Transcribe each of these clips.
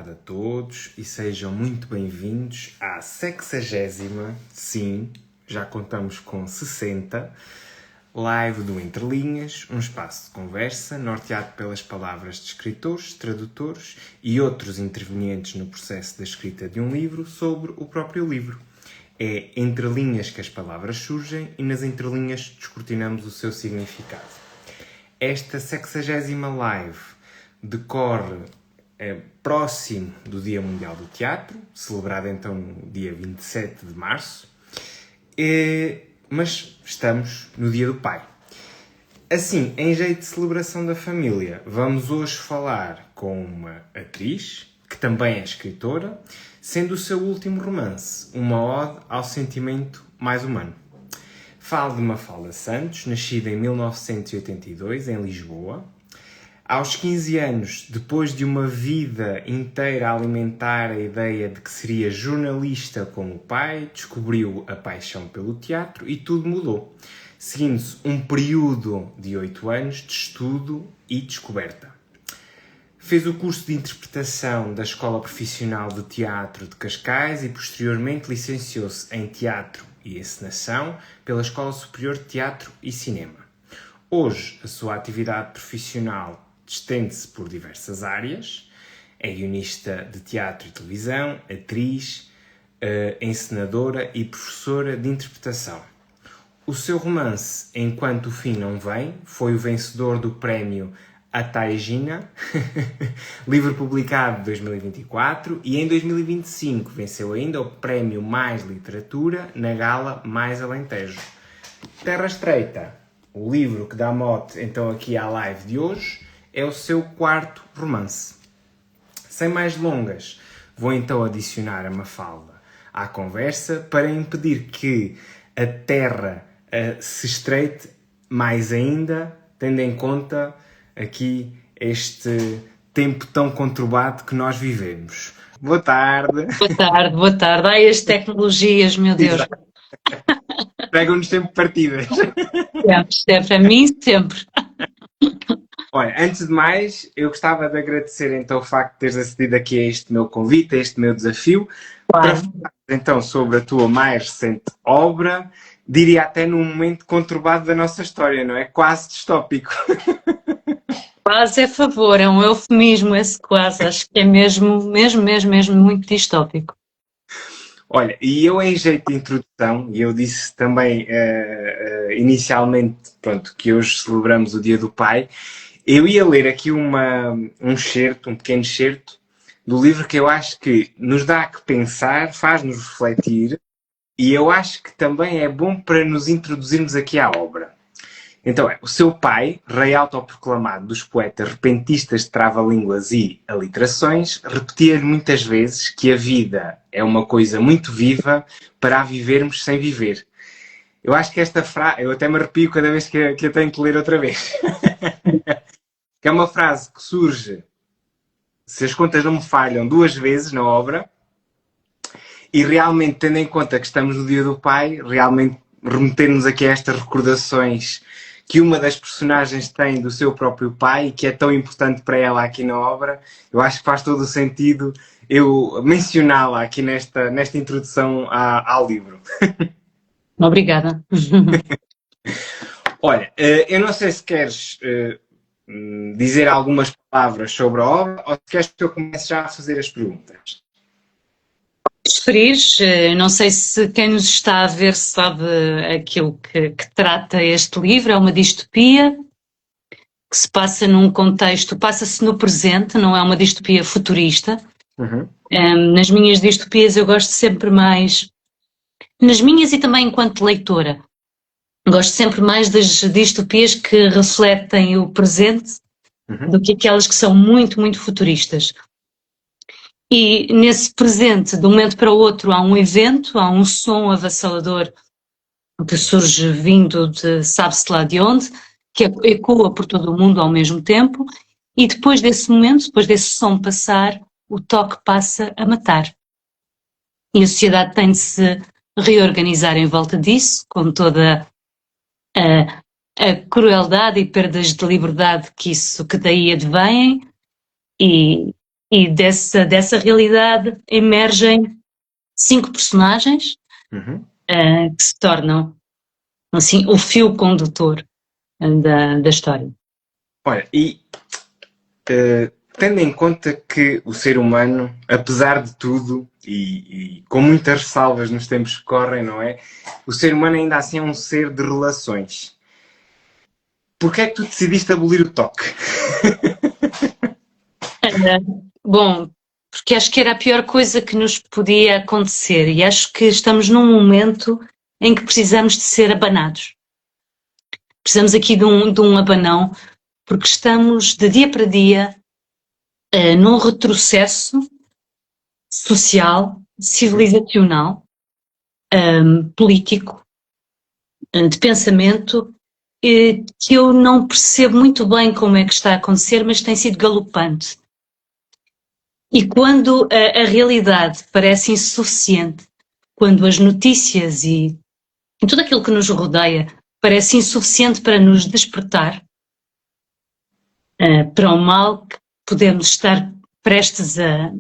tarde a todos e sejam muito bem-vindos à 60ª, sim, já contamos com 60, live do Entre Linhas, um espaço de conversa norteado pelas palavras de escritores, tradutores e outros intervenientes no processo da escrita de um livro sobre o próprio livro. É entre linhas que as palavras surgem e nas entrelinhas descortinamos o seu significado. Esta 60ª live decorre próximo do Dia Mundial do Teatro, celebrado então no dia 27 de março, mas estamos no Dia do Pai. Assim, em jeito de celebração da família, vamos hoje falar com uma atriz, que também é escritora, sendo o seu último romance uma ode ao sentimento mais humano. Falo de Mafalda Santos, nascida em 1982, em Lisboa. Aos 15 anos, depois de uma vida inteira a alimentar a ideia de que seria jornalista como o pai, descobriu a paixão pelo teatro e tudo mudou, seguindo-se um período de 8 anos de estudo e descoberta. Fez o curso de interpretação da Escola Profissional de Teatro de Cascais e posteriormente licenciou-se em Teatro e Encenação pela Escola Superior de Teatro e Cinema. Hoje, a sua atividade profissional estende-se por diversas áreas. É guionista de teatro e televisão, atriz, encenadora e professora de interpretação. O seu romance Enquanto o Fim Não Vem foi o vencedor do prémio Ataigina, livro publicado em 2024, e em 2025 venceu ainda o prémio Mais Literatura na Gala Mais Alentejo. Terra Estreita, o livro que dá mote então aqui à live de hoje, é o seu quarto romance. Sem mais delongas, vou então adicionar a Mafalda à conversa para impedir que a terra se estreite mais ainda, tendo em conta aqui este tempo tão conturbado que nós vivemos. Boa tarde. Boa tarde. Ai, as tecnologias, meu Deus. Pegam-nos sempre partidas. Sempre, a mim sempre. Olha, antes de mais, eu gostava de agradecer então o facto de teres acedido aqui a este meu convite, a este meu desafio, para falar então sobre a tua mais recente obra, diria até num momento conturbado da nossa história, não é? Quase distópico. Quase é favor, é um eufemismo esse quase, acho que é mesmo muito distópico. Olha, e eu em jeito de introdução, e eu disse também inicialmente, pronto, que hoje celebramos o Dia do Pai, eu ia ler aqui um pequeno excerto do livro que eu acho que nos dá a que pensar, faz-nos refletir, e eu acho que também é bom para nos introduzirmos aqui à obra. Então o seu pai, rei autoproclamado dos poetas repentistas de trava-línguas e aliterações, repetia-lhe muitas vezes que a vida é uma coisa muito viva para a vivermos sem viver. Eu acho que esta frase, eu até me arrepio cada vez que eu tenho que ler outra vez. Que é uma frase que surge, se as contas não me falham, 2 vezes na obra, e realmente, tendo em conta que estamos no Dia do Pai, realmente remeter-nos aqui a estas recordações que uma das personagens tem do seu próprio pai e que é tão importante para ela aqui na obra, eu acho que faz todo o sentido eu mencioná-la aqui nesta introdução ao livro. Obrigada. Olha, eu não sei se queres dizer algumas palavras sobre a obra ou se queres que eu comece já a fazer as perguntas. Preferires, não sei se quem nos está a ver sabe aquilo que trata este livro, é uma distopia que se passa num contexto, passa-se no presente, não é uma distopia futurista. Uhum. Nas minhas distopias eu gosto sempre mais, nas minhas e também enquanto leitora, gosto sempre mais das distopias que refletem o presente do que aquelas que são muito, muito futuristas. E nesse presente, de um momento para o outro, há um evento, há um som avassalador que surge vindo de sabe-se lá de onde, que ecoa por todo o mundo ao mesmo tempo, e depois desse momento, depois desse som passar, o toque passa a matar. E a sociedade tem de se reorganizar em volta disso, com toda a crueldade e perdas de liberdade que daí advêm, e E dessa realidade emergem 5 personagens que se tornam assim, o fio condutor da história. Olha, e tendo em conta que o ser humano, apesar de tudo, e com muitas ressalvas nos tempos que correm, não é? O ser humano ainda assim é um ser de relações. Porquê é que tu decidiste abolir o toque? Bom, porque acho que era a pior coisa que nos podia acontecer e acho que estamos num momento em que precisamos de ser abanados. Precisamos aqui de um abanão, porque estamos de dia para dia num retrocesso social, civilizacional, político, de pensamento, que eu não percebo muito bem como é que está a acontecer, mas tem sido galopante. E quando a realidade parece insuficiente, quando as notícias e tudo aquilo que nos rodeia parece insuficiente para nos despertar para o mal que podemos estar prestes a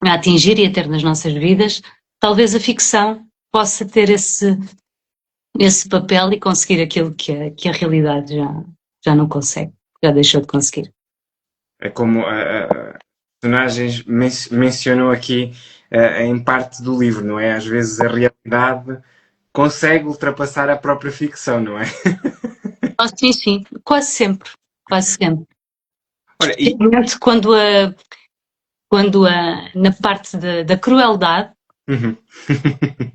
atingir e a ter nas nossas vidas, talvez a ficção possa ter esse papel e conseguir aquilo que a realidade já não consegue, já deixou de conseguir. É como a personagens mencionou aqui em parte do livro, não é? Às vezes a realidade consegue ultrapassar a própria ficção, não é? Sim, quase sempre. Olha, Especialmente quando na parte da crueldade,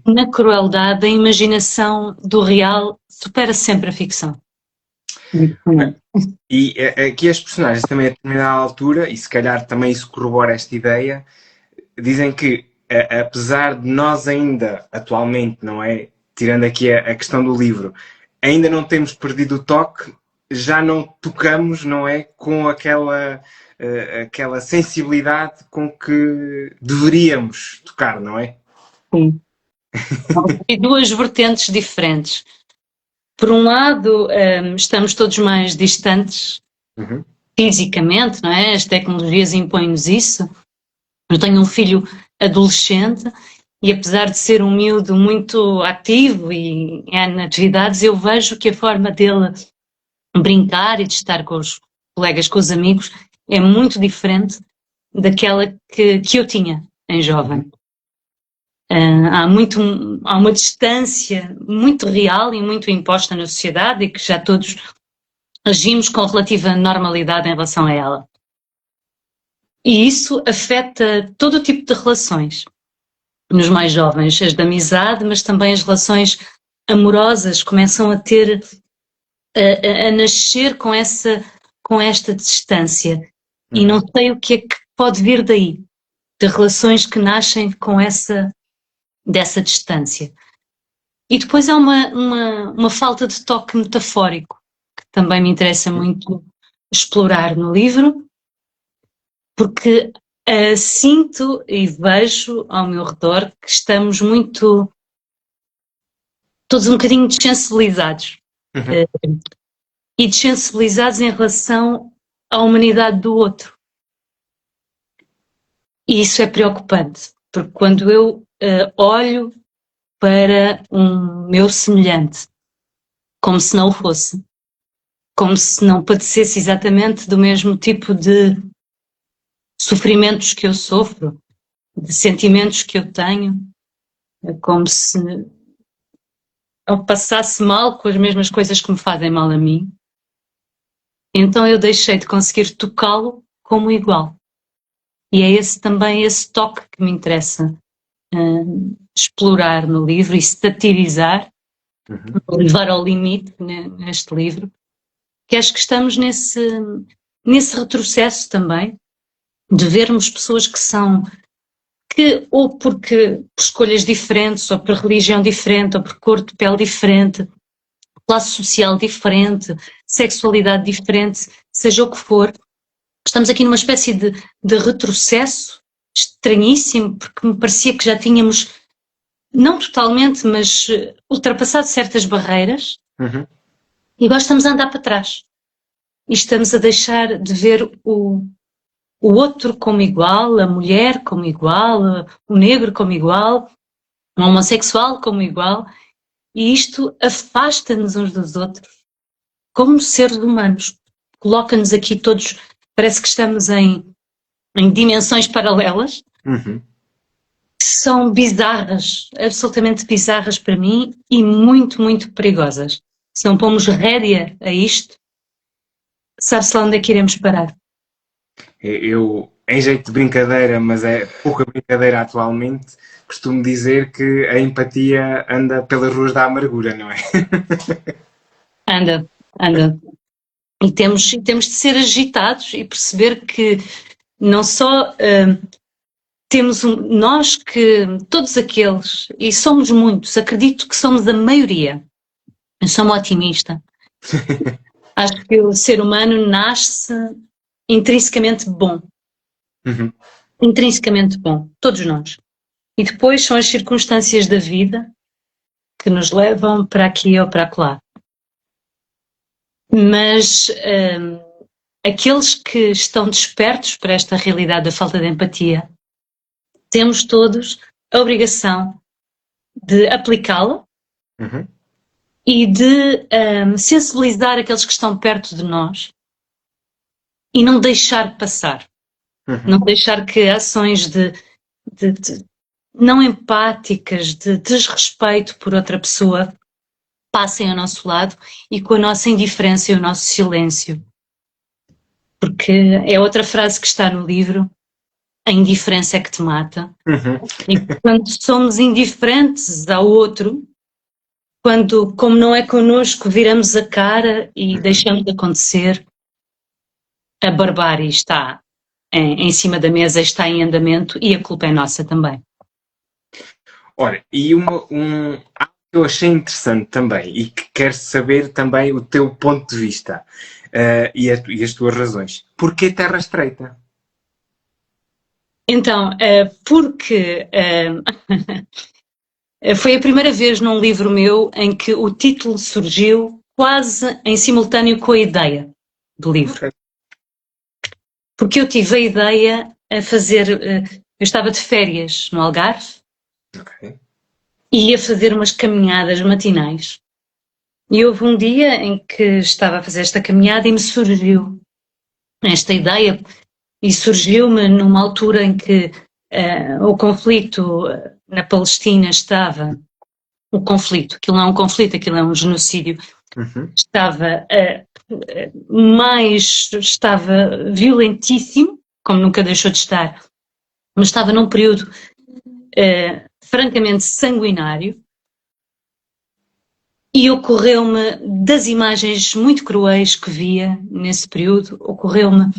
na crueldade a imaginação do real supera sempre a ficção. E aqui as personagens também a determinada altura, e se calhar também isso corrobora esta ideia, dizem que apesar de nós ainda, atualmente, não é? Tirando aqui a questão do livro, ainda não temos perdido o toque, já não tocamos, não é? Com aquela sensibilidade com que deveríamos tocar, não é? Sim. E duas vertentes diferentes. Por um lado, estamos todos mais distantes fisicamente, não é? As tecnologias impõem-nos isso. Eu tenho um filho adolescente e apesar de ser um miúdo muito ativo e em atividades, eu vejo que a forma dele brincar e de estar com os colegas, com os amigos, é muito diferente daquela que eu tinha em jovem. Há uma distância muito real e muito imposta na sociedade e que já todos agimos com relativa normalidade em relação a ela. E isso afeta todo o tipo de relações. Nos mais jovens, as de amizade, mas também as relações amorosas começam a ter, a nascer com esta distância. E não sei o que é que pode vir daí, de relações que nascem com dessa distância. E depois há uma falta de toque metafórico, que também me interessa muito explorar no livro, porque sinto e vejo ao meu redor que estamos todos um bocadinho desensibilizados. E desensibilizados em relação à humanidade do outro. E isso é preocupante, porque quando eu olho para um meu semelhante, como se não o fosse, como se não padecesse exatamente do mesmo tipo de sofrimentos que eu sofro, de sentimentos que eu tenho, como se eu passasse mal com as mesmas coisas que me fazem mal a mim, então eu deixei de conseguir tocá-lo como igual. E é também esse toque que me interessa explorar no livro e satirizar, levar ao limite neste livro, que acho que estamos nesse retrocesso também, de vermos pessoas que ou por escolhas diferentes, ou por religião diferente, ou por cor de pele diferente, classe social diferente, sexualidade diferente, seja o que for, estamos aqui numa espécie de retrocesso estranhíssimo, porque me parecia que já tínhamos, não totalmente, mas ultrapassado certas barreiras, e agora estamos a andar para trás. E estamos a deixar de ver o outro como igual, a mulher como igual, o negro como igual, o homossexual como igual, e isto afasta-nos uns dos outros como seres humanos. Coloca-nos aqui todos, parece que estamos em dimensões paralelas, Uhum. que são bizarras, absolutamente bizarras para mim e muito, muito perigosas. Se não pomos rédea a isto, sabe-se lá onde é que iremos parar. Eu, em jeito de brincadeira, mas é pouca brincadeira atualmente, costumo dizer que a empatia anda pelas ruas da amargura, não é? Anda, anda. E temos de ser agitados e perceber que não só temos nós que, todos aqueles, e somos muitos, acredito que somos a maioria, eu sou uma otimista, acho que o ser humano nasce intrinsecamente bom, Uhum. intrinsecamente bom, todos nós. E depois são as circunstâncias da vida que nos levam para aqui ou para acolá. Mas aqueles que estão despertos para esta realidade da falta de empatia, temos todos a obrigação de aplicá-la Uhum. e de sensibilizar aqueles que estão perto de nós e não deixar passar. Uhum. Não deixar que ações de não empáticas, de desrespeito por outra pessoa, passem ao nosso lado e com a nossa indiferença e o nosso silêncio. Porque é outra frase que está no livro, a indiferença é que te mata. Uhum. E quando somos indiferentes ao outro, quando, como não é connosco, viramos a cara e deixamos de acontecer, a barbárie está em cima da mesa, está em andamento e a culpa é nossa também. Ora, e algo que eu achei interessante também e que quero saber também o teu ponto de vista e as tuas razões. Porquê Terra Estreita? Então, porque foi a primeira vez num livro meu em que o título surgiu quase em simultâneo com a ideia do livro. Ok. Porque eu tive a ideia a fazer. Eu estava de férias no Algarve Ok. e ia fazer umas caminhadas matinais. E houve um dia em que estava a fazer esta caminhada e me surgiu esta ideia, e surgiu-me numa altura em que o conflito na Palestina estava. O conflito, aquilo não é um conflito, aquilo é um genocídio, Uhum. estava violentíssimo, como nunca deixou de estar, mas estava num período francamente sanguinário, e ocorreu-me, das imagens muito cruéis que via nesse período, ocorreu-me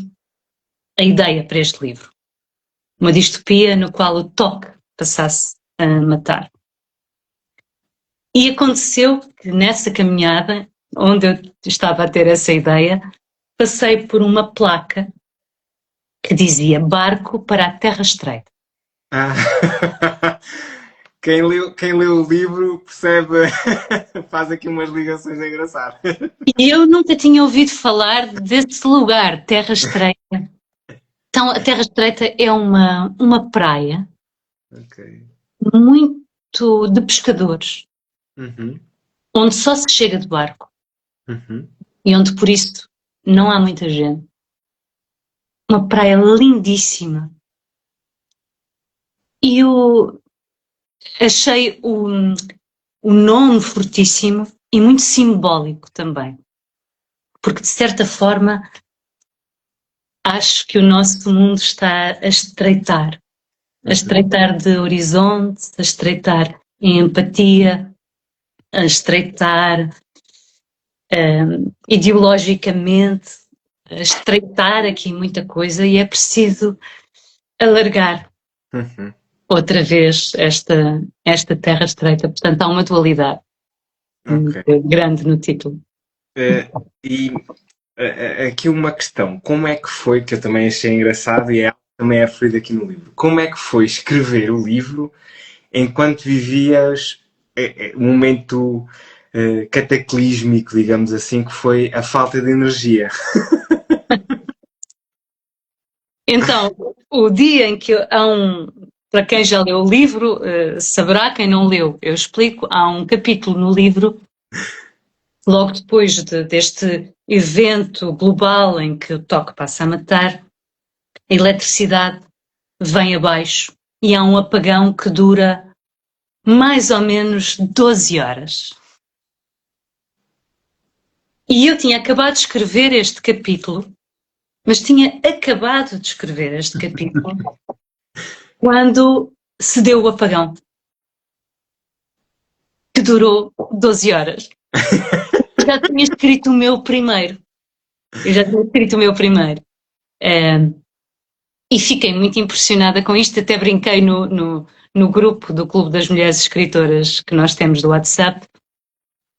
a ideia para este livro. Uma distopia no qual o toque passasse a matar. E aconteceu que nessa caminhada, onde eu estava a ter essa ideia, passei por uma placa que dizia barco para a Terra Estreita. Ah. Quem leu o livro percebe, faz aqui umas ligações engraçadas. E eu nunca tinha ouvido falar desse lugar, Terra Estreita. Então, a Terra Estreita é uma praia Ok. muito de pescadores, Uhum. onde só se chega de barco Uhum. e onde, por isso, não há muita gente. Uma praia lindíssima. E eu achei o nome fortíssimo e muito simbólico também. Porque, de certa forma, acho que o nosso mundo está a estreitar de horizonte, a estreitar em empatia, a estreitar ideologicamente, a estreitar aqui muita coisa, e é preciso alargar Uhum. outra vez esta terra estreita. Portanto, há uma dualidade Ok. grande no título. E aqui uma questão. Como é que foi, que eu também achei engraçado e também é referido aqui no livro, como é que foi escrever o livro enquanto vivias um momento cataclísmico, digamos assim, que foi a falta de energia? Então, o dia em que para quem já leu o livro, saberá, quem não leu, eu explico, há um capítulo no livro, logo depois deste evento global em que o toque passa a matar, a eletricidade vem abaixo e há um apagão que dura mais ou menos 12 horas. E eu tinha acabado de escrever este capítulo, mas tinha acabado de escrever este capítulo quando se deu o apagão, que durou 12 horas. Eu já tinha escrito o meu primeiro. E fiquei muito impressionada com isto, até brinquei no grupo do Clube das Mulheres Escritoras que nós temos do WhatsApp.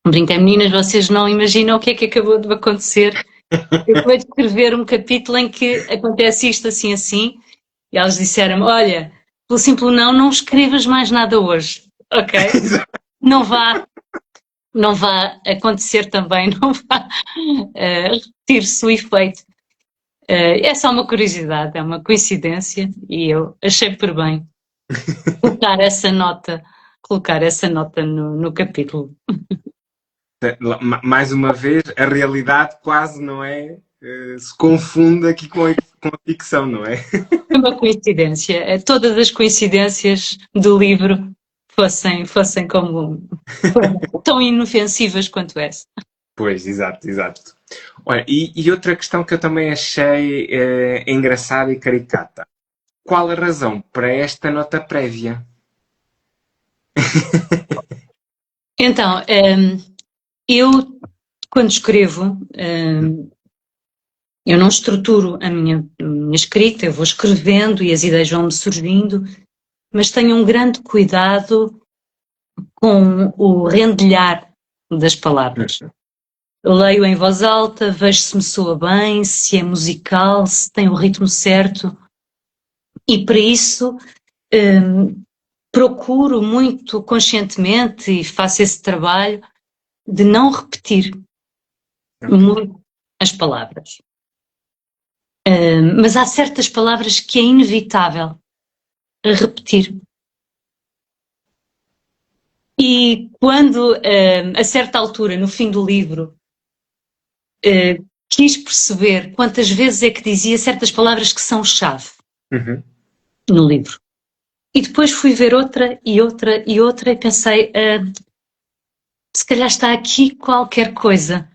Brinquei, meninas, vocês não imaginam o que é que acabou de acontecer. Eu acabei de escrever um capítulo em que acontece isto assim, assim, e elas disseram-me, olha, pelo simples não escrevas mais nada hoje, ok? Não vá acontecer também, não vá repetir-se o efeito. É só uma curiosidade, é uma coincidência e eu achei por bem colocar essa nota no capítulo. Mais uma vez, a realidade quase, não é? Se confunde aqui com a ficção, não é? É uma coincidência. Todas as coincidências do livro fossem como tão inofensivas quanto essa. Pois, exato. Olha, e outra questão que eu também achei engraçada e caricata. Qual a razão para esta nota prévia? Então, eu, quando escrevo, eu não estruturo a minha escrita, eu vou escrevendo e as ideias vão-me surgindo, mas tenho um grande cuidado com o rendilhar das palavras. Eu leio em voz alta, vejo se me soa bem, se é musical, se tem o ritmo certo, e para isso procuro muito conscientemente e faço esse trabalho de não repetir muito as palavras. Mas há certas palavras que é inevitável repetir. E quando, a certa altura, no fim do livro, quis perceber quantas vezes é que dizia certas palavras que são chave no livro. E depois fui ver outra e pensei, se calhar está aqui qualquer coisa.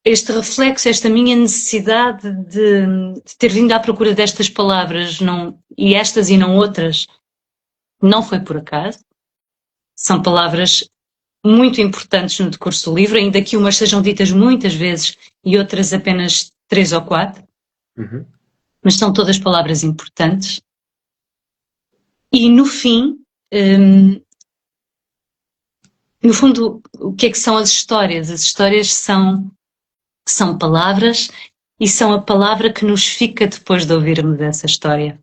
Este reflexo, esta minha necessidade de ter vindo à procura destas palavras, e estas e não outras, não foi por acaso. São palavras muito importantes no decurso do livro, ainda que umas sejam ditas muitas vezes e outras apenas 3 ou 4. Mas são todas palavras importantes. E no fim, no fundo, o que é que são as histórias? As histórias são palavras e são a palavra que nos fica depois de ouvirmos essa história.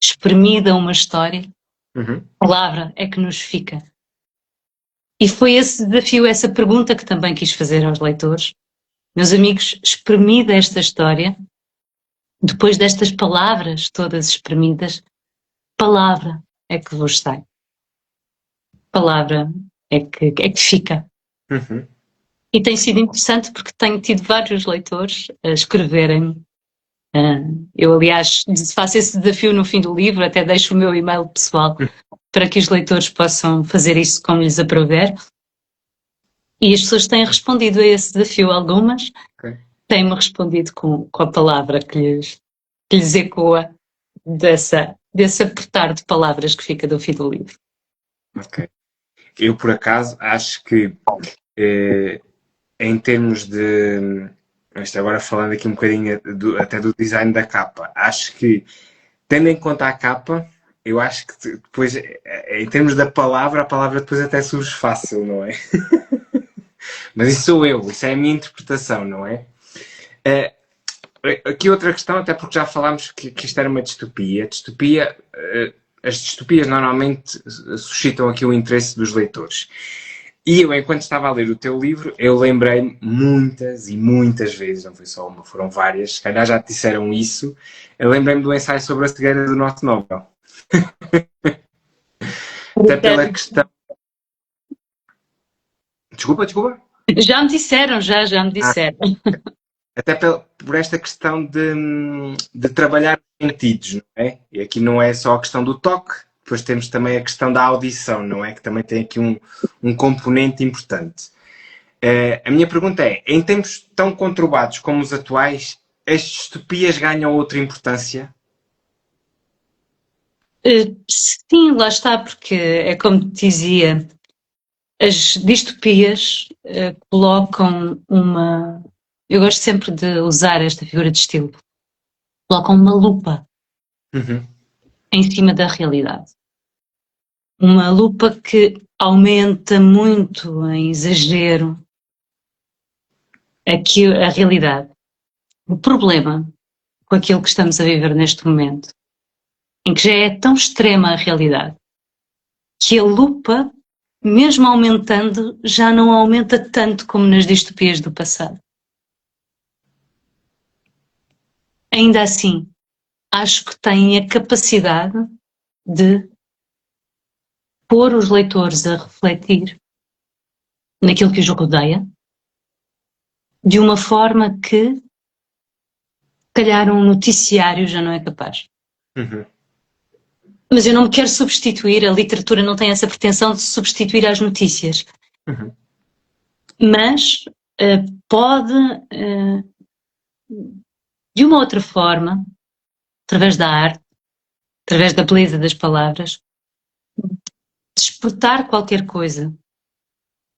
Espremida uma história, a palavra é que nos fica. E foi esse desafio, essa pergunta que também quis fazer aos leitores. Meus amigos, espremida esta história, depois destas palavras todas espremidas, palavra é que vos sai. Palavra é que fica. E tem sido interessante porque tenho tido vários leitores a escreverem. Eu, aliás, faço esse desafio no fim do livro, até deixo o meu e-mail pessoal para que os leitores possam fazer isso como lhes aprouver. E as pessoas têm respondido a esse desafio. Algumas têm-me respondido com a palavra que lhes ecoa desse apertar de palavras que fica do fim do livro. Ok. Eu, por acaso, acho que em termos de... Agora falando aqui um bocadinho até do design da capa, acho que, tendo em conta a capa, eu acho que depois, em termos da palavra, a palavra depois até surge fácil, não é? Mas isso sou eu, isso é a minha interpretação, não é? Aqui outra questão, até porque já falámos que isto era uma distopia. As distopias normalmente suscitam aqui o interesse dos leitores. E eu, enquanto estava a ler o teu livro, eu lembrei-me muitas e muitas vezes, não foi só uma, foram várias, se calhar já te disseram isso, eu lembrei-me do ensaio sobre a cegueira do Norte Nobel. Até pela questão... Desculpa. Já me disseram, já me Ah, disseram. até por esta questão de trabalhar os sentidos, não é? E aqui não é só a questão do toque, depois temos também a questão da audição, não é? Que também tem aqui um componente importante. A minha pergunta é, em tempos tão conturbados como os atuais, as distopias ganham outra importância? Sim, lá está, porque é como te dizia, as distopias colocam uma. Eu gosto sempre de usar esta figura de estilo. Colocam uma lupa Uhum. em cima da realidade. Uma lupa que aumenta muito em exagero aqui a realidade. O problema com aquilo que estamos a viver neste momento, em que já é tão extrema a realidade, que a lupa, mesmo aumentando, já não aumenta tanto como nas distopias do passado. Ainda assim, acho que têm a capacidade de pôr os leitores a refletir naquilo que os rodeia, de uma forma que, se calhar, um noticiário já não é capaz. Uhum. Mas eu não me quero substituir, a literatura não tem essa pretensão de substituir as notícias. Uhum. Mas pode, de uma outra forma, através da arte, através da beleza das palavras, despertar qualquer coisa,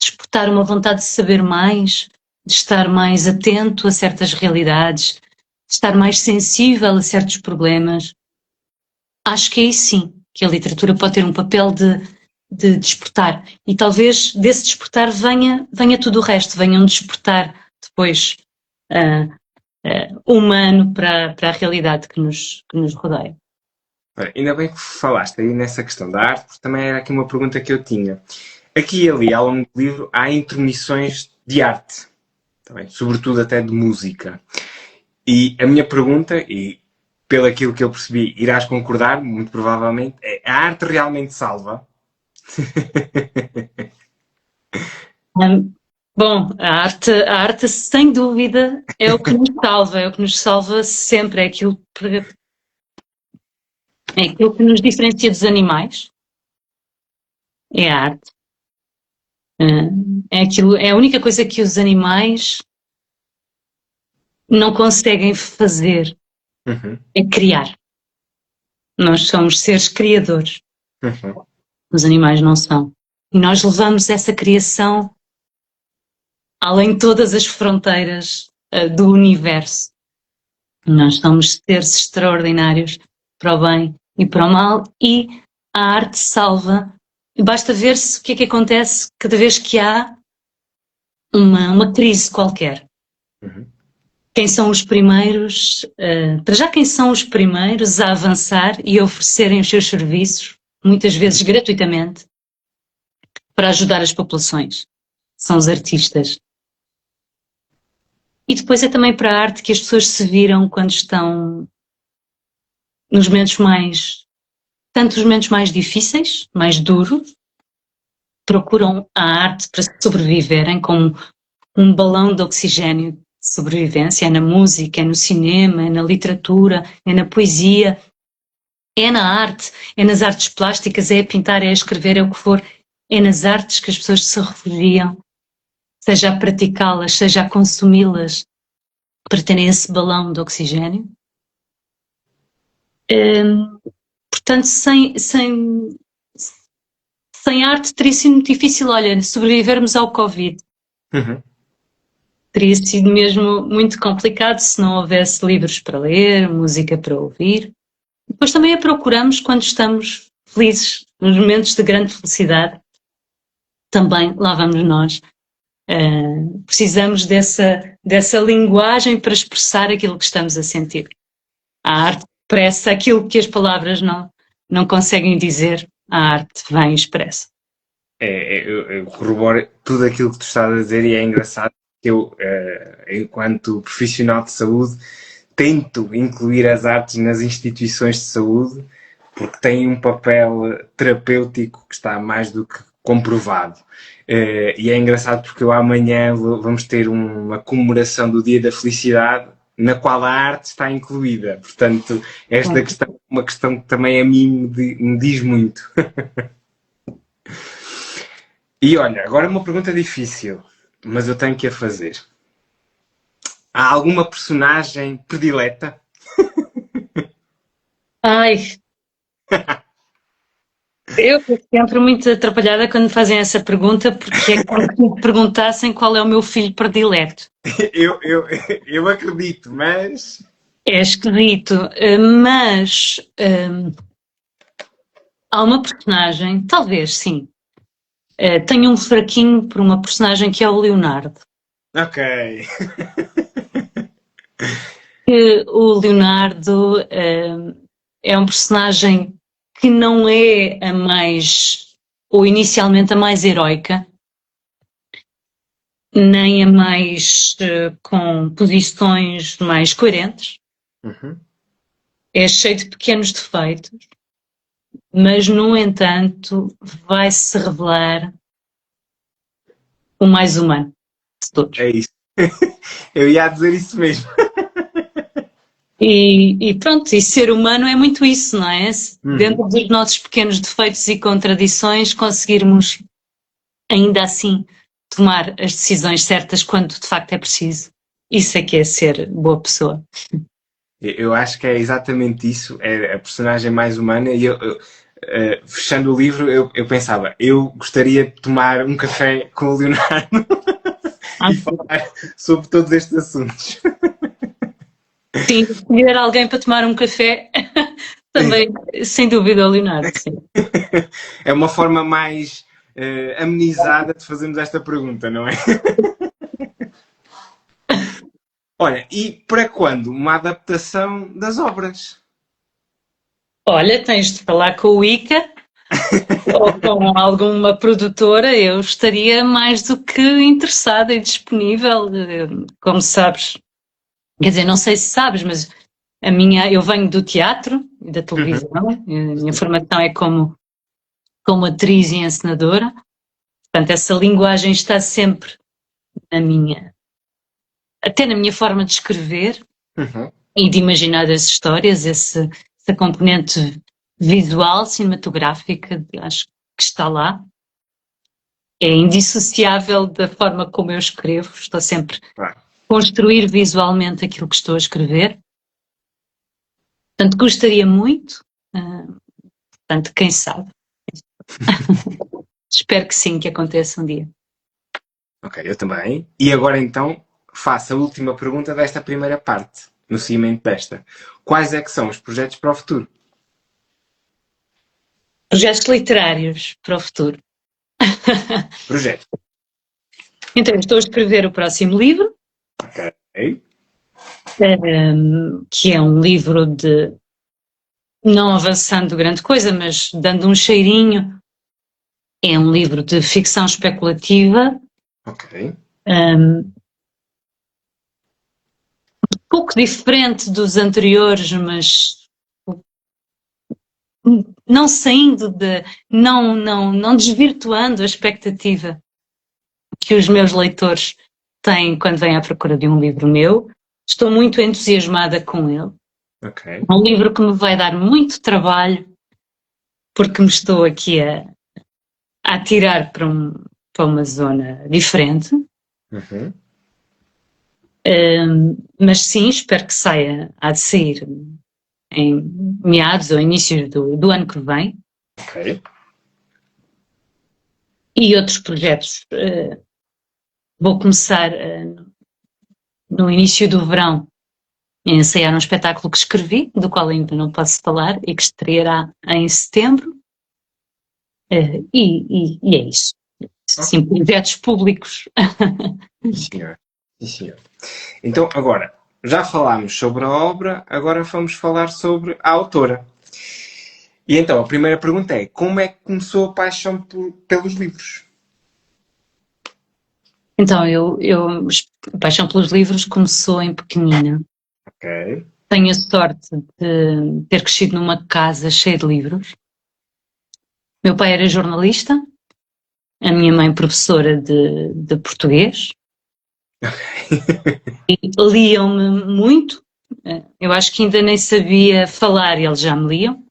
despertar uma vontade de saber mais, de estar mais atento a certas realidades, de estar mais sensível a certos problemas. Acho que aí sim que a literatura pode ter um papel de despertar. E talvez desse despertar venha tudo o resto, venha um despertar depois humano para a realidade que nos rodeia. Ainda bem que falaste aí nessa questão da arte, porque também era aqui uma pergunta que eu tinha. Aqui e ali, ao longo do livro, há intermissões de arte, também, sobretudo até de música. E a minha pergunta, e pelo aquilo que eu percebi, irás concordar, muito provavelmente, é: a arte realmente salva? Bom, a arte sem dúvida é o que nos salva sempre, é aquilo que nos diferencia dos animais, é a arte. É a única coisa que os animais não conseguem fazer, Uhum. é criar. Nós somos seres criadores, Uhum. os animais não são. E nós levamos essa criação além de todas as fronteiras do universo. Nós somos seres extraordinários para o bem e para o mal, e a arte salva. Basta ver-se o que é que acontece cada vez que há uma crise qualquer. Uhum. Quem são os primeiros, para já quem são os primeiros a avançar e a oferecerem os seus serviços, muitas vezes gratuitamente, para ajudar as populações? São os artistas. E depois é também para a arte que as pessoas se viram quando estão nos momentos tanto os momentos mais difíceis, mais duros, procuram a arte para sobreviverem como um balão de oxigênio de sobrevivência. É na música, é no cinema, é na literatura, é na poesia, é na arte, é nas artes plásticas, é a pintar, é a escrever, é o que for. É nas artes que as pessoas se refugiam, seja a praticá-las, seja a consumi-las, para terem esse balão de oxigênio. Portanto, sem arte teria sido muito difícil, olha, sobrevivermos ao Covid. Uhum. Teria sido mesmo muito complicado se não houvesse livros para ler, música para ouvir. Depois também a procuramos quando estamos felizes, nos momentos de grande felicidade. Também lá vamos nós. Precisamos dessa linguagem para expressar aquilo que estamos a sentir. A arte expressa aquilo que as palavras não conseguem dizer, a arte vem e expressa. Eu corroboro tudo aquilo que tu estás a dizer e é engraçado que eu, enquanto profissional de saúde, tento incluir as artes nas instituições de saúde porque têm um papel terapêutico que está mais do que comprovado. E é engraçado porque eu amanhã vamos ter uma comemoração do Dia da Felicidade na qual a arte está incluída. Portanto, esta questão é uma questão que também a mim me diz muito. E olha, agora uma pergunta difícil, mas eu tenho que a fazer. Há alguma personagem predileta? Ai, eu fico sempre muito atrapalhada quando me fazem essa pergunta, porque é como se me perguntassem qual é o meu filho predileto. Eu, eu, eu acredito, mas. É esquisito, mas há uma personagem, talvez sim, tenho um fraquinho por uma personagem que é o Leonardo. Ok. O Leonardo é um personagem que não é a mais, ou inicialmente a mais heroica, nem a mais com posições mais coerentes. Uhum. É cheio de pequenos defeitos, mas no entanto vai-se revelar o mais humano de todos. É isso. Eu ia dizer isso mesmo. E pronto, e ser humano é muito isso, não é? Uhum. Dentro dos nossos pequenos defeitos e contradições, conseguirmos ainda assim tomar as decisões certas quando de facto é preciso. Isso é que é ser boa pessoa. Eu acho que é exatamente isso. É a personagem mais humana. E fechando o livro, eu pensava, eu gostaria de tomar um café com o Leonardo e falar sobre todos estes assuntos. Sim, se tiver alguém para tomar um café, também, sem dúvida, o Leonardo, sim. É uma forma mais amenizada de fazermos esta pergunta, não é? Olha, e para quando uma adaptação das obras? Olha, tens de falar com o ICA ou com alguma produtora, eu estaria mais do que interessada e disponível, como sabes. Quer dizer, não sei se sabes, mas eu venho do teatro e da televisão, a minha formação é como atriz e encenadora, portanto essa linguagem está sempre na minha, até na minha forma de escrever Uhum. e de imaginar as histórias, essa componente visual, cinematográfica, acho que está lá. É indissociável da forma como eu escrevo, estou sempre a construir visualmente aquilo que estou a escrever. Portanto, gostaria muito, portanto, quem sabe. Espero que sim, que aconteça um dia. Ok, eu também. E agora então faço a última pergunta desta primeira parte, no seguimento desta. Quais é que são os projetos para o futuro? Projetos literários para o futuro. Projeto. Então, estou a escrever o próximo livro, Ok. que é um livro de, não avançando grande coisa, mas dando um cheirinho, é um livro de ficção especulativa, Ok. um pouco diferente dos anteriores, mas não saindo não desvirtuando a expectativa que os meus leitores têm quando vêm à procura de um livro meu. Estou muito entusiasmada com ele. Ok. É um livro que me vai dar muito trabalho, porque me estou aqui a atirar para uma zona diferente. Uhum. Mas sim, espero que há de sair em meados ou inícios do ano que vem. Ok. E outros projetos. Vou começar no início do verão a ensaiar um espetáculo que escrevi, do qual ainda não posso falar, e que estreará em setembro. E é isso. Sim, projetos públicos. Sim, senhor. Sim, senhor. Então, agora, já falámos sobre a obra, agora vamos falar sobre a autora. E então, a primeira pergunta é: como é que começou a paixão pelos livros? Então, a paixão pelos livros começou em pequenina. Ok. Tenho a sorte de ter crescido numa casa cheia de livros. Meu pai era jornalista, a minha mãe professora de português. E liam-me muito. Eu acho que ainda nem sabia falar e eles já me liam.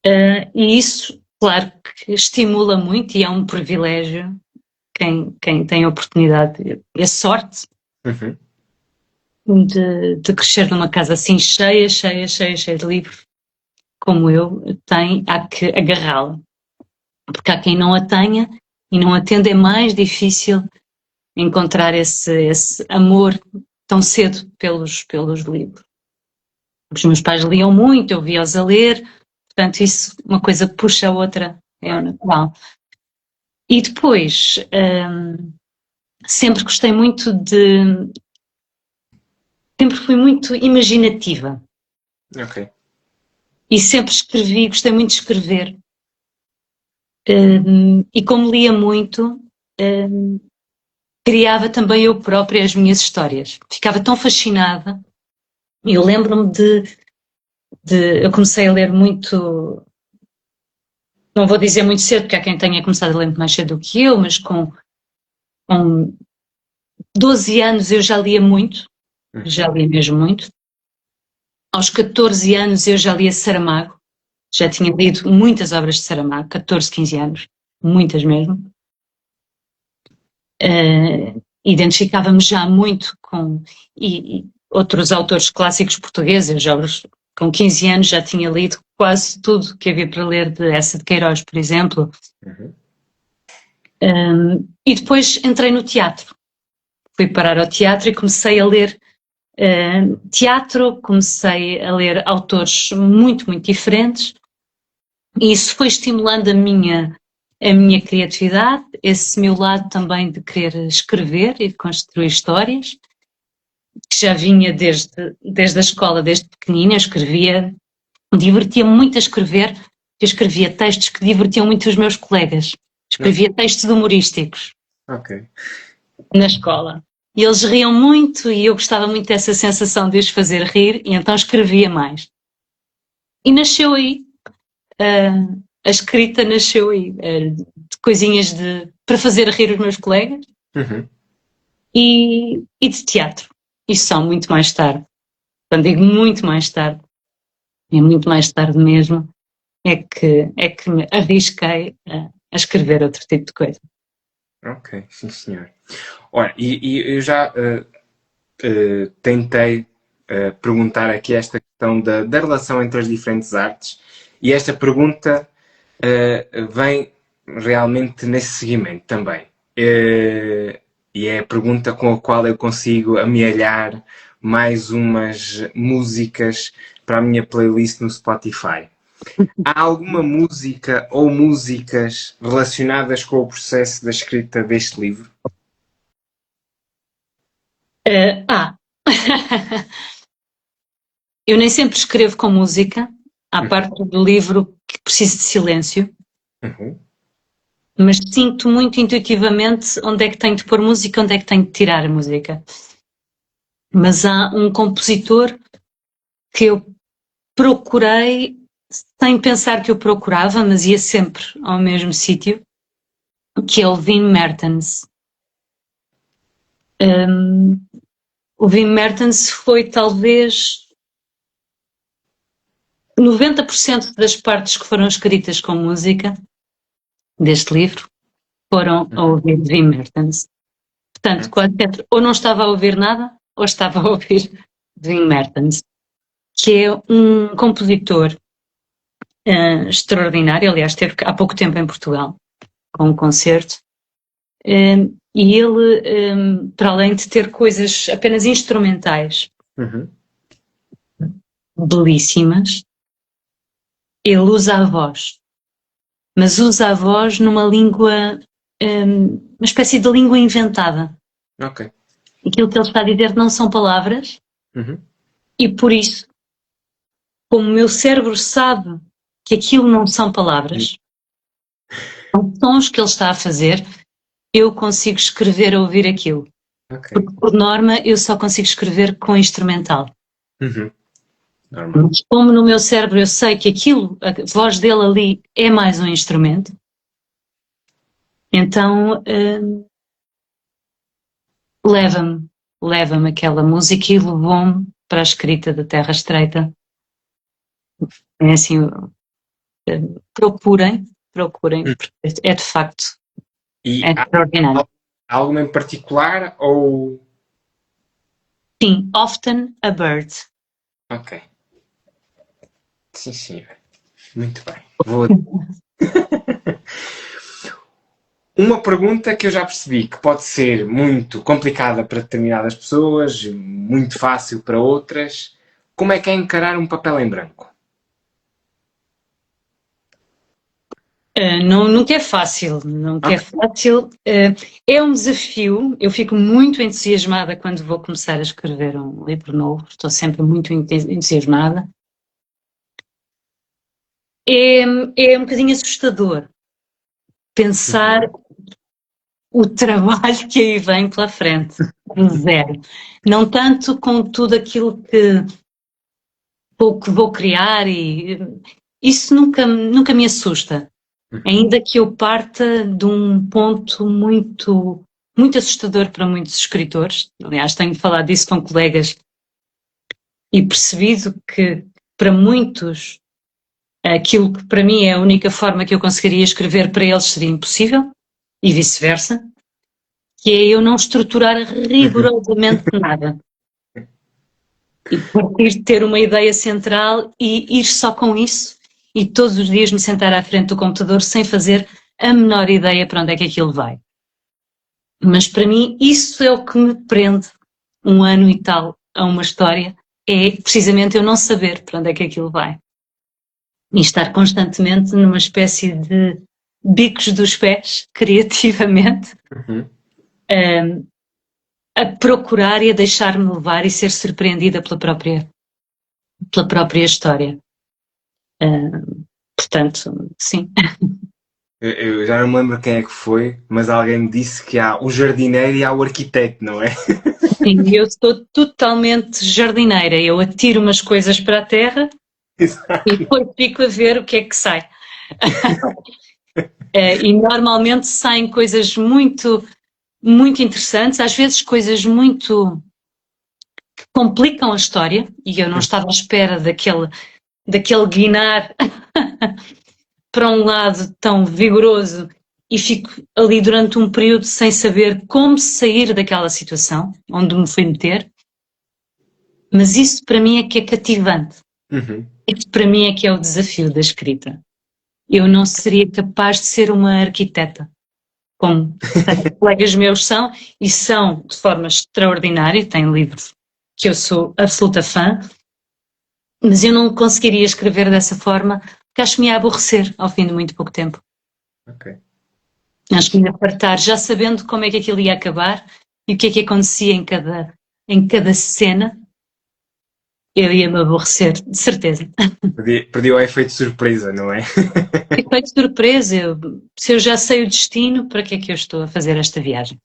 E isso, claro, que estimula muito e é um privilégio quem tem a oportunidade e a sorte Uhum. de crescer numa casa assim cheia de livros, como eu, há que agarrá-la. Porque há quem não a tenha e não a tendo, é mais difícil encontrar esse amor tão cedo pelos livros. Os meus pais liam muito, eu via-os a ler, portanto isso, uma coisa puxa a outra, é o natural. E depois, sempre gostei muito sempre fui muito imaginativa Ok. e sempre escrevi, gostei muito de escrever. E como lia muito, criava também eu própria as minhas histórias. Ficava tão fascinada. E eu lembro-me eu comecei a ler muito, não vou dizer muito cedo, porque há quem tenha começado a ler muito mais cedo do que eu, mas com 12 anos eu já lia muito, já lia mesmo muito. Aos 14 anos eu já lia Saramago, já tinha lido muitas obras de Saramago, 14, 15 anos, muitas mesmo. Identificava-me já muito com e outros autores clássicos portugueses. Com 15 anos já tinha lido quase tudo que havia para ler de Eça de Queiroz, por exemplo. Uhum. E depois entrei no teatro. Fui parar ao teatro e comecei a ler teatro, comecei a ler autores muito, muito diferentes. E isso foi estimulando a minha criatividade, esse meu lado também de querer escrever e de construir histórias, que já vinha desde a escola, desde pequenina. Eu escrevia, divertia-me muito a escrever, eu escrevia textos que divertiam muito os meus colegas, escrevia textos humorísticos Ok. na escola. E eles riam muito e eu gostava muito dessa sensação de os fazer rir, e então escrevia mais. E nasceu aí. A escrita nasceu aí, de coisinhas para fazer rir os meus colegas Uhum. e de teatro. Isso só muito mais tarde. Quando digo muito mais tarde, é muito mais tarde mesmo, é que me arrisquei a escrever outro tipo de coisa. Ok, sim senhor. Olha, e eu já tentei perguntar aqui esta questão da relação entre as diferentes artes, e esta pergunta vem realmente nesse seguimento também. E é a pergunta com a qual eu consigo amealhar mais umas músicas para a minha playlist no Spotify. Há alguma música ou músicas relacionadas com o processo da escrita deste livro? Eu nem sempre escrevo com música, à parte do livro que preciso de silêncio, Uhum. mas sinto muito intuitivamente onde é que tenho de pôr música, onde é que tenho de tirar a música. Mas há um compositor que eu procurei, sem pensar que eu procurava, mas ia sempre ao mesmo sítio, que é o Wim Mertens. O Wim Mertens foi talvez 90% das partes que foram escritas com música deste livro foram a ouvir de Wim Mertens. Portanto, ou não estava a ouvir nada, ou estava a ouvir de Wim Mertens, que é um compositor extraordinário. Aliás, esteve há pouco tempo em Portugal com um concerto. E ele, para além de ter coisas apenas instrumentais belíssimas, ele usa a voz, mas usa a voz numa língua, uma espécie de língua inventada. Ok. Aquilo que ele está a dizer não são palavras, Uhum. e por isso como o meu cérebro sabe que aquilo não são palavras, são sons que ele está a fazer, eu consigo escrever a ouvir aquilo. Ok. Porque, por norma, eu só consigo escrever com instrumental. Uhum. Normal. Mas como no meu cérebro eu sei que aquilo, a voz dele ali é mais um instrumento, então leva-me aquela música e levou-me para a escrita da Terra Estreita. É assim, procurem, porque é de facto E há extraordinário. alguma em particular ou... Sim, Often a Bird. Ok. Sim, senhor. Muito bem. Vou... Uma pergunta que eu já percebi que pode ser muito complicada para determinadas pessoas, muito fácil para outras. Como é que é encarar um papel em branco? Nunca é fácil, nunca é fácil. É um desafio. Eu fico muito entusiasmada quando vou começar a escrever um livro novo. Estou sempre muito entusiasmada. É um bocadinho assustador pensar o trabalho que aí vem pela frente, do zero. Não tanto com tudo aquilo que vou criar e isso nunca me assusta. Ainda que eu parta de um ponto muito, muito assustador para muitos escritores. Aliás, tenho falado disso com colegas e percebido que para muitos aquilo que para mim é a única forma que eu conseguiria escrever para eles seria impossível e vice-versa, que é eu não estruturar rigorosamente nada. E partir de ter uma ideia central e ir só com isso e todos os dias me sentar à frente do computador sem fazer a menor ideia para onde é que aquilo vai. Mas para mim isso é o que me prende um ano e tal a uma história, é precisamente eu não saber para onde é que aquilo vai. E estar constantemente numa espécie de bicos dos pés, criativamente, a procurar e a deixar-me levar e ser surpreendida pela própria história. Portanto, sim. Eu já não me lembro quem é que foi, mas alguém me disse que há o jardineiro e há o arquiteto, não é? Sim, eu sou totalmente jardineira. Eu atiro umas coisas para a terra e depois fico a ver o que é que sai. E normalmente saem coisas muito, muito interessantes, às vezes coisas muito que complicam a história, e eu não estava à espera daquele guinar para um lado tão vigoroso e fico ali durante um período sem saber como sair daquela situação onde me fui meter. Mas isso para mim é que é cativante. Isso para mim é que é o desafio da escrita. Eu não seria capaz de ser uma arquiteta, como colegas meus são, e são de forma extraordinária, têm livros que eu sou absoluta fã, mas eu não conseguiria escrever dessa forma, porque acho que me ia aborrecer ao fim de muito pouco tempo. Ok. Acho que me ia fartar, já sabendo como é que aquilo ia acabar e o que é que acontecia em cada cena, eu ia me aborrecer, de certeza. Perdi o efeito surpresa, não é? Efeito surpresa, se eu já sei o destino, para que é que eu estou a fazer esta viagem?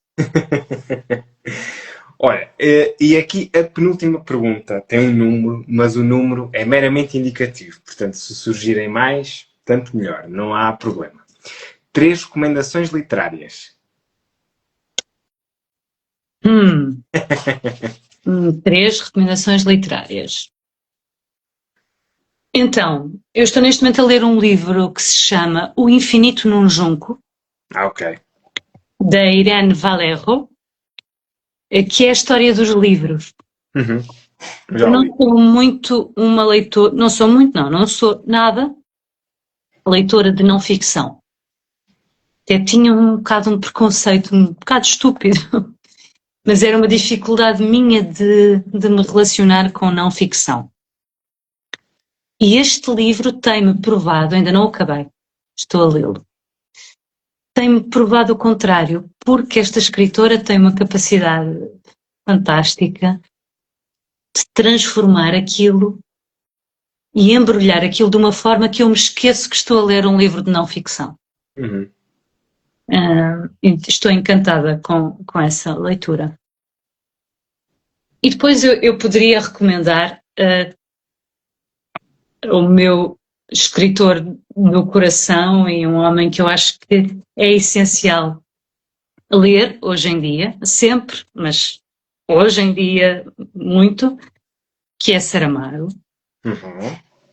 Olha, e aqui a penúltima pergunta tem um número, mas o número é meramente indicativo. Portanto, se surgirem mais, tanto melhor, não há problema. 3 recomendações literárias. 3 recomendações literárias. Então, eu estou neste momento a ler um livro que se chama O Infinito num Junco, Ok. da Irene Valero, que é a história dos livros. Já Eu não li. sou muito uma leitora, não sou nada leitora de não ficção. Até tinha um bocado um preconceito, um bocado estúpido, mas era uma dificuldade minha de me relacionar com não ficção. E este livro tem-me provado, ainda não acabei, estou a lê-lo, tem-me provado o contrário, porque esta escritora tem uma capacidade fantástica de transformar aquilo e embrulhar aquilo de uma forma que eu me esqueço que estou a ler um livro de não ficção. Estou encantada com essa leitura. E depois eu poderia recomendar o meu escritor do coração e um homem que eu acho que é essencial ler hoje em dia, sempre, mas hoje em dia muito, que é Saramago.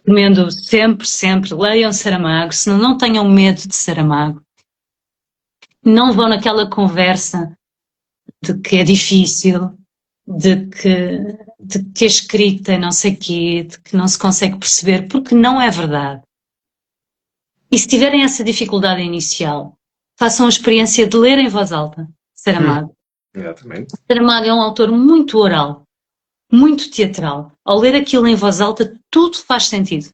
Recomendo sempre, leiam Saramago, senão não tenham medo de Saramago. Não vão naquela conversa de que é difícil, de que a escrita é não sei o quê, de que não se consegue perceber, porque não é verdade. E se tiverem essa dificuldade inicial, façam a experiência de ler em voz alta Saramago. Exatamente. Saramago é um autor muito oral, muito teatral. Ao ler aquilo em voz alta, tudo faz sentido.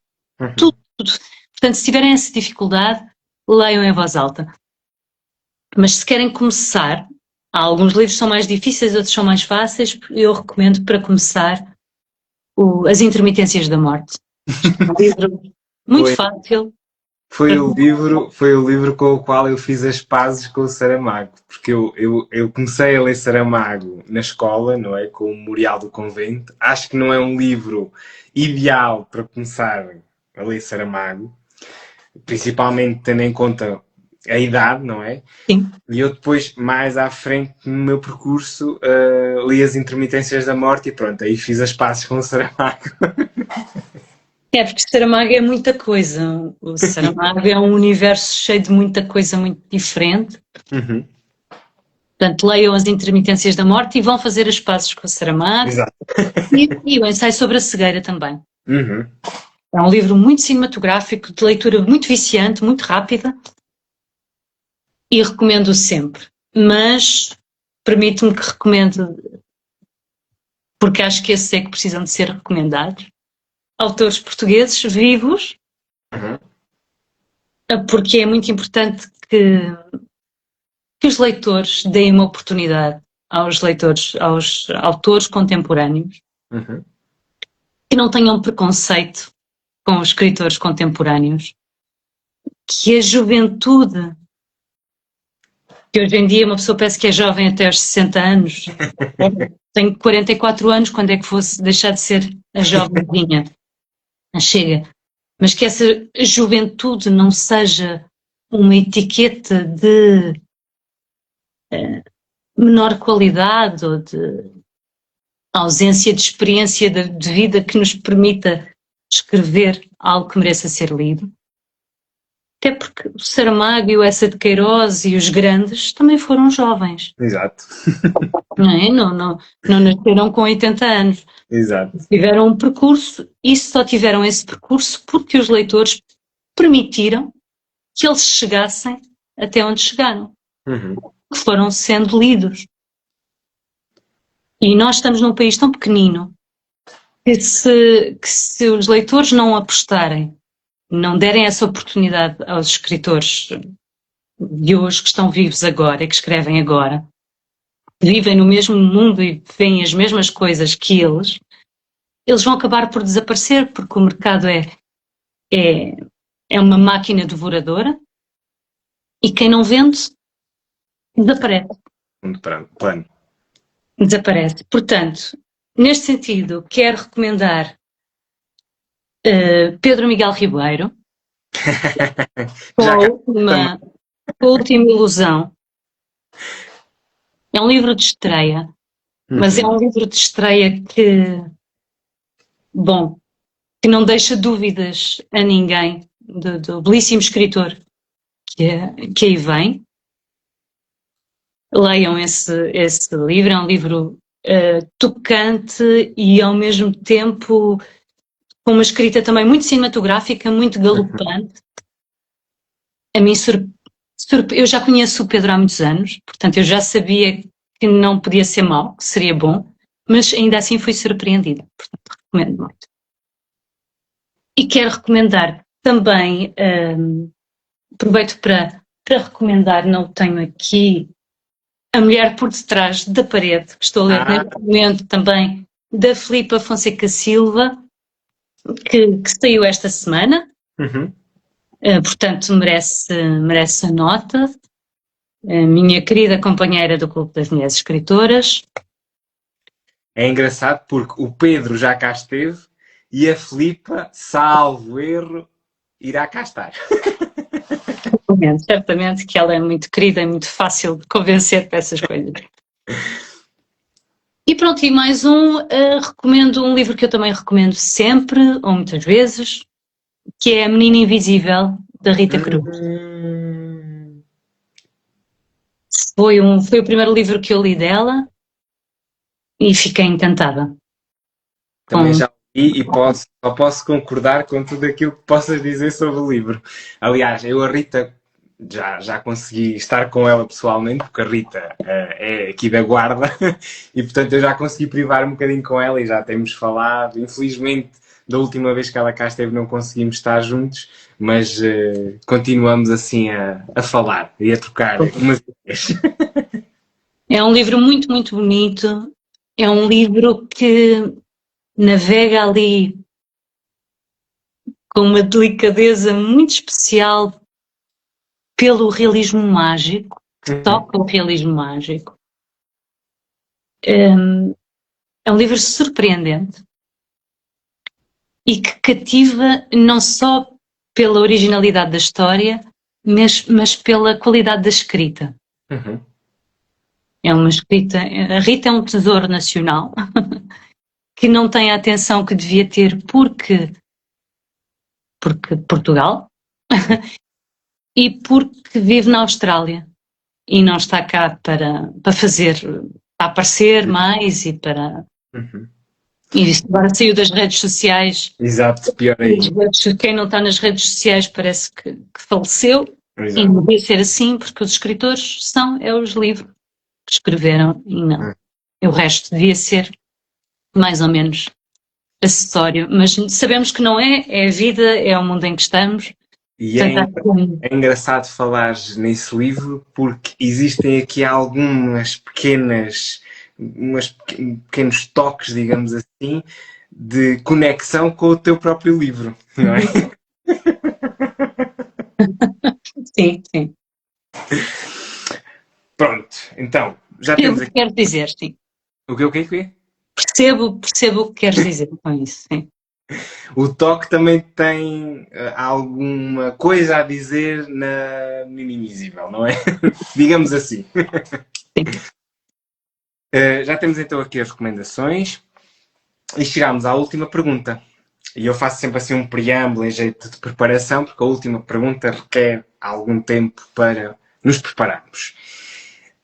Tudo. Portanto, se tiverem essa dificuldade, leiam em voz alta. Mas se querem começar, há alguns livros que são mais difíceis, outros são mais fáceis. Eu recomendo para começar As Intermitências da Morte. Um livro muito fácil. Foi o livro com o qual eu fiz as pazes com o Saramago, porque eu comecei a ler Saramago na escola, não é? Com o Memorial do Convento. Acho que não é um livro ideal para começar a ler Saramago, principalmente tendo em conta a idade, não é? Sim. E eu depois, mais à frente no meu percurso, li As Intermitências da Morte e pronto, aí fiz as pazes com o Saramago. É, porque Saramago é muita coisa. O Saramago é um universo cheio de muita coisa muito diferente. Portanto, leiam As Intermitências da Morte e vão fazer as pazes com o Saramago. Exato. E o Ensaio sobre a Cegueira também. É um livro muito cinematográfico, de leitura muito viciante, muito rápida. E recomendo sempre. Mas permite-me que recomende, porque acho que esses é que precisam de ser recomendados, autores portugueses vivos, porque é muito importante que os leitores deem uma oportunidade aos leitores, aos autores contemporâneos, que não tenham preconceito com os escritores contemporâneos, que a juventude, que hoje em dia uma pessoa parece que é jovem até aos 60 anos, tenho 44 anos, quando é que fosse deixar de ser a jovenzinha? Chega. Mas que essa juventude não seja uma etiqueta de menor qualidade ou de ausência de experiência de vida que nos permita escrever algo que mereça ser lido. Até porque o Saramago e o Eça de Queiroz e os grandes também foram jovens. Exato. Não é? Não nasceram com 80 anos. Exato. Tiveram um percurso e só tiveram esse percurso porque os leitores permitiram que eles chegassem até onde chegaram. Que foram sendo lidos. E nós estamos num país tão pequenino que se os leitores não apostarem, não derem essa oportunidade aos escritores de hoje que estão vivos agora e que escrevem agora, que vivem no mesmo mundo e veem as mesmas coisas que eles vão acabar por desaparecer, porque o mercado é uma máquina devoradora e quem não vende desaparece. Plano. Desaparece. Portanto, neste sentido, quero recomendar Pedro Miguel Ribeiro com a Última Ilusão. É um livro de estreia, mas é um livro de estreia que não deixa dúvidas a ninguém do belíssimo escritor que aí vem. Leiam esse livro, é um livro tocante e ao mesmo tempo com uma escrita também muito cinematográfica, muito galopante. A mim eu já conheço o Pedro há muitos anos, portanto eu já sabia que não podia ser mau, que seria bom, mas ainda assim fui surpreendida, portanto recomendo muito. E quero recomendar também, aproveito para recomendar, não o tenho aqui, A Mulher por Detrás da Parede, que estou a ler neste momento também, da Filipa Fonseca Silva, que saiu esta semana, Uhum. portanto merece a nota. A minha querida companheira do Clube das Mulheres Escritoras. É engraçado porque o Pedro já cá esteve e a Filipa, salvo erro, irá cá estar. Certamente que ela é muito querida e muito fácil de convencer para essas coisas. E pronto, e mais recomendo um livro que eu também recomendo sempre, ou muitas vezes, que é A Menina Invisível, da Rita Cruz. Foi o primeiro livro que eu li dela e fiquei encantada. Também já li e só posso concordar com tudo aquilo que possas dizer sobre o livro. Aliás, eu a Rita já consegui estar com ela pessoalmente, porque a Rita é aqui da Guarda e portanto eu já consegui privar um bocadinho com ela e já temos falado. Infelizmente, da última vez que ela cá esteve não conseguimos estar juntos, mas continuamos assim a falar e a trocar umas ideias. É um livro muito, muito bonito. É um livro que navega ali com uma delicadeza muito especial pelo realismo mágico, que toca o realismo mágico. É um livro surpreendente e que cativa não só pela originalidade da história, mas pela qualidade da escrita. Uhum. É uma escrita. A Rita é um tesouro nacional que não tem a atenção que devia ter porque Portugal e porque vive na Austrália e não está cá para aparecer mais e para. Uhum. E isto agora saiu das redes sociais. Exato, pior aí. Quem não está nas redes sociais parece que faleceu. Exato. E não devia ser assim, porque os escritores são os livros que escreveram e não. O resto devia ser mais ou menos acessório. Mas sabemos que não é a vida, é o mundo em que estamos. E é engraçado falar nesse livro porque existem aqui algumas pequenos toques, digamos assim, de conexão com o teu próprio livro, não é? Sim, sim. Pronto, então, já Percebo temos o que aqui. queres dizer, sim. O que é? Percebo o que queres dizer com isso, sim. O toque também tem alguma coisa a dizer na Minimisível, não é? Digamos assim. Já temos então aqui as recomendações e chegamos à última pergunta. E eu faço sempre assim um preâmbulo em jeito de preparação, porque a última pergunta requer algum tempo para nos prepararmos.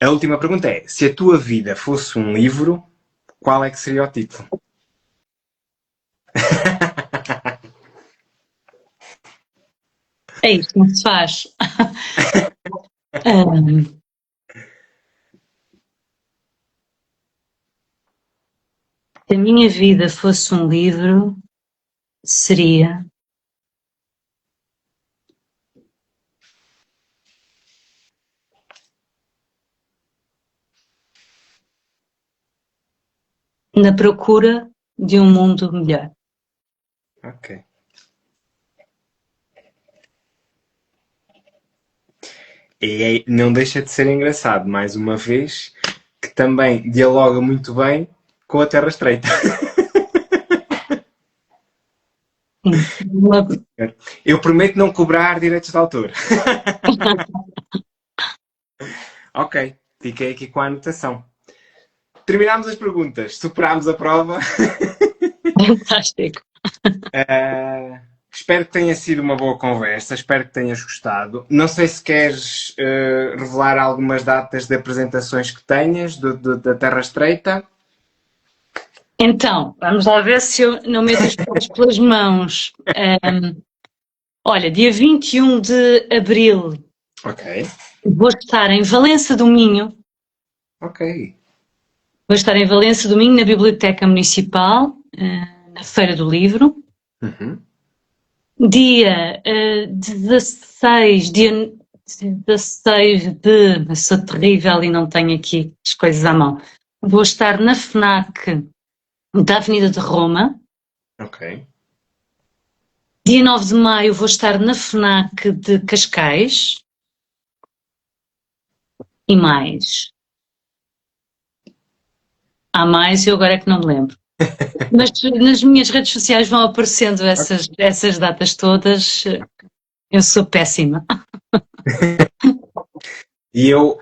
A última pergunta é: se a tua vida fosse um livro, qual é que seria o título? É isto, não se faz. Se a minha vida fosse um livro, seria Na Procura de um Mundo Melhor. Ok. E não deixa de ser engraçado, mais uma vez, que também dialoga muito bem com a Terra Estreita. Eu prometo não cobrar direitos de autor. Ok, fiquei aqui com a anotação. Terminámos as perguntas, superámos a prova. Fantástico. Espero que tenha sido uma boa conversa, espero que tenhas gostado. Não sei se queres revelar algumas datas de apresentações que tenhas da Terra Estreita. Então, vamos lá ver se eu não meto os pés pelas mãos. Olha, dia 21 de abril Ok. vou estar em Valença do Minho. Ok. Vou estar em Valença do Minho, na Biblioteca Municipal, na Feira do Livro. Uhum. Dia 16 de... Eu sou terrível e não tenho aqui as coisas à mão. Vou estar na FNAC da Avenida de Roma. Ok. Dia 9 de maio vou estar na FNAC de Cascais. E mais? Há mais, eu agora é que não me lembro. Mas nas minhas redes sociais vão aparecendo essas datas todas. Eu sou péssima. E eu,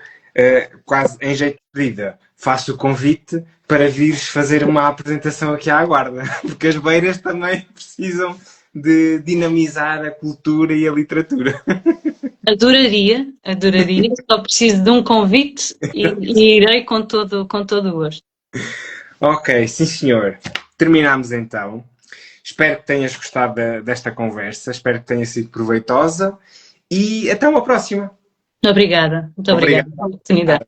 quase em jeito de pedida, faço o convite para vires fazer uma apresentação aqui à Guarda, porque as beiras também precisam de dinamizar a cultura e a literatura. Adoraria. Só preciso de um convite e irei com todo o gosto. Ok, sim senhor. Terminamos então. Espero que tenhas gostado desta conversa, espero que tenha sido proveitosa e até uma próxima. Muito obrigada pela Obrigado. oportunidade.